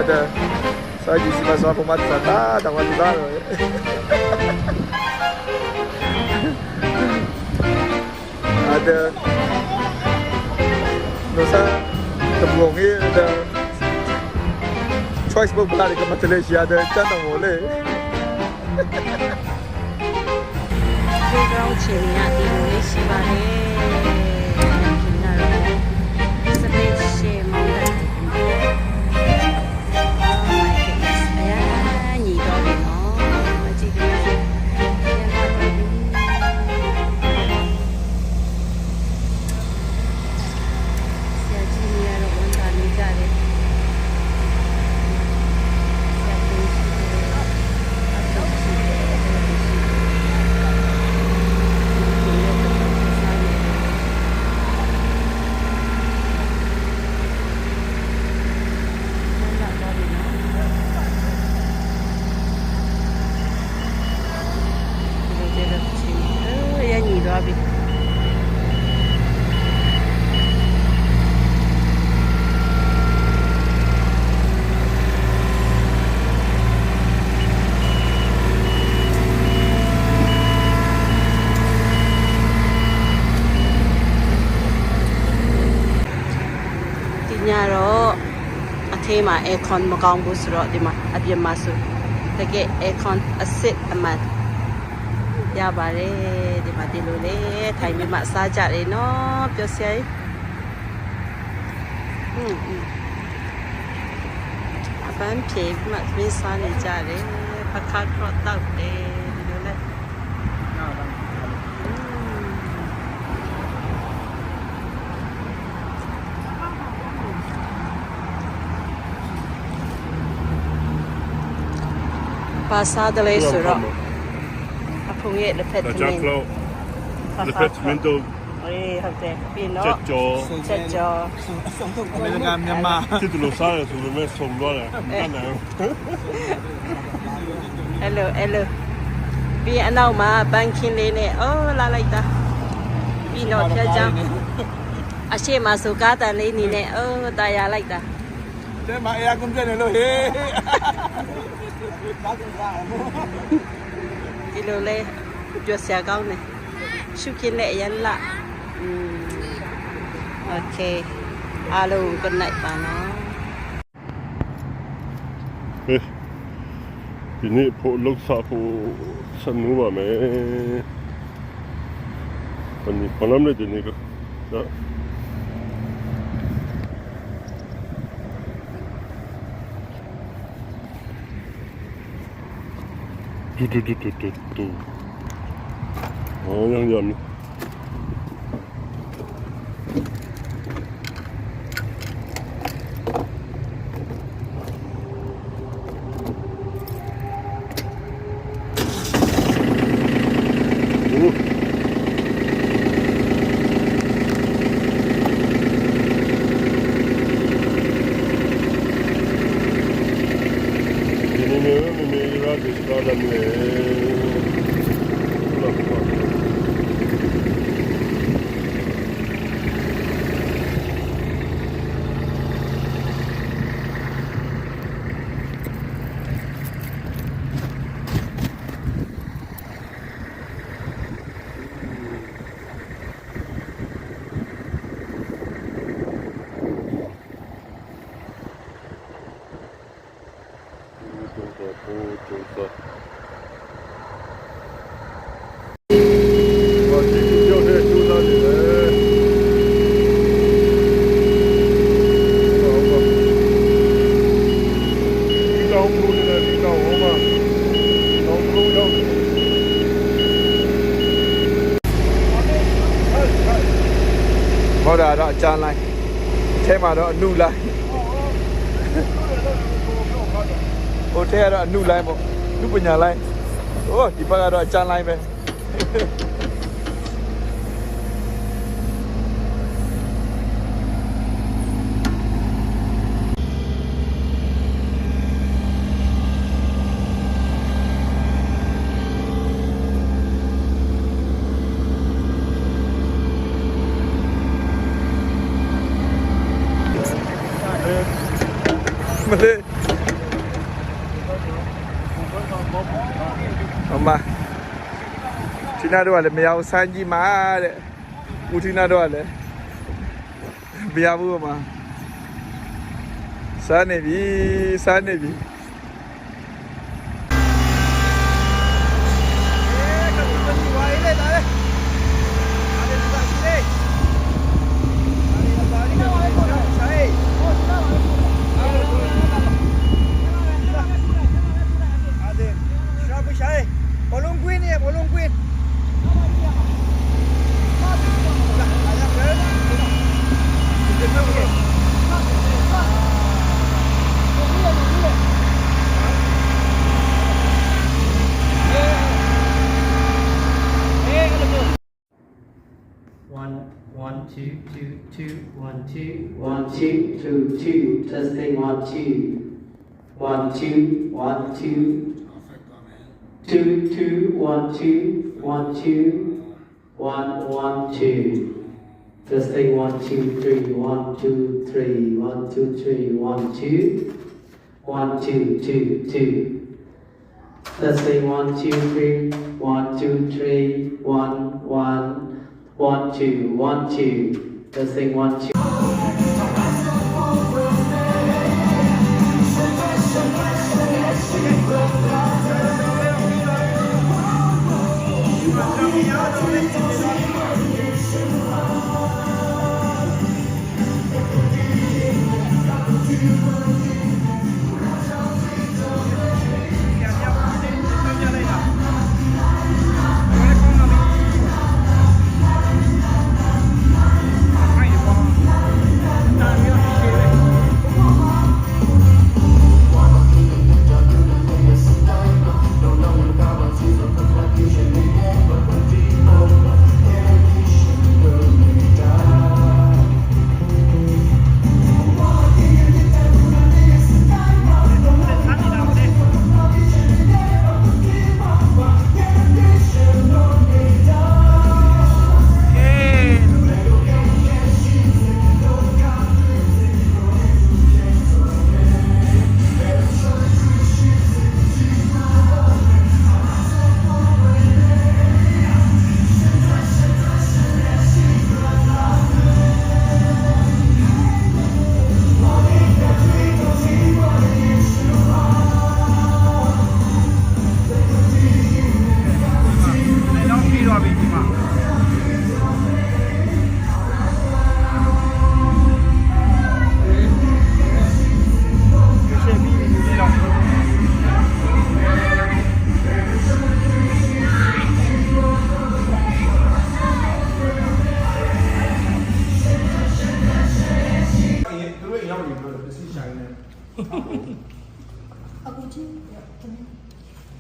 ada saya di sini sama pemat sana dengan kita ada dosa tembungi ada choice berlari ke Malaysia ada cantik boleh ဒီကောင်းချင်ရဒီလိုလေးရှိပါတယ်ဒီနာတော့စပိတ်ရှေမောင်းတယ်အရာညီတော့တယ်နော်မကြည့်ဘူးဆရာကြီးရတော့ဝန်တာနေကြတယ်ညတော့အထဲမှာ aircon မကောင်းဘူးဆိုတော့ဒီမှာအပြင်မှာဆိုတကယ် aircon အစ်စ်အမှန်ရပါတယ်ဒီမှာဒီလိုလေထိုင်ပြီးမှစားကြတယ်နော်ပြောစရာအပန်းဖြေမှမင်းစားနေကြတယ်ပခါတော့တောက်တယ်ဒီလိုလေပါစားတယ်လေဆိုတော့အဖုံရဲ့လက်ဖက်သမင်းလက်ဖက်သမင်းတို့အေးဟုတ်တယ်ပြီးတော့ချက်ကျော်အမေရိကန်မြန်မာที่ตุลစားရဆိုပေမဲ့ဆုံးသွားတယ်မတတ်နိုင်hello ပြီးအနောက်မှာဘန်ကင်းလေးနဲ့အော်လာလိုက်တာပြီးတော့ဖြတ်ကြောင်းအရှိမဆိုကားတန်လေးနေနဲ့အော်တာယာလိုက်တာတဲ့မအေးကွန်ပြနေလို့ဟေးဒီလိုလေပြောစရာကောင်းတယ်ရှုခင်းနဲ့အရင်လာโอเคအားလုံး good night ပါနော်ဒီနေ့ဖို့လောက်စားဖို့စနူပါမယ်ဘာလို့မလဲဒီနေ့ကတူဟောยังยำဟောတာတော့အချမ်းလိုက်အဲမှာတော့အနုလိုက်ဟိုထဲကတော့အနုလိုက်ပေါ့လူပညာလိုက်ဟိုဒီဘက်ကတော့အချမ်းလိုက်ပဲမလေး မှာဒီနာတော့လည်းမရဘူးစမ်းကြည့်မှာတဲ့ဦးဒီနာတော့လည်းမရဘူးမှာစားနေပြီစားနေပြီOne, two, two, two, 1, 2, 1, 2, 2, 2, testing 1, 2, 1, 2, 1, 2, 2, 2, 1, 2, 1, 2, 1, 1, 2, testing 1, 2, 3, 1, 2, 3, 1, 2, 3, 1, 2, 1, 2, 2, 2, testing 1, 2, 3, 1, 2, 3, 1, 1. 1, 2, 1, 2. Testing 1, 2.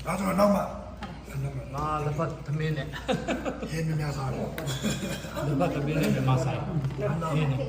Đó rồi nông ạ. Nó là vật thâm miên này. Hên với nhau rồi. Là vật thâm miên này phải mà xài. Hên này.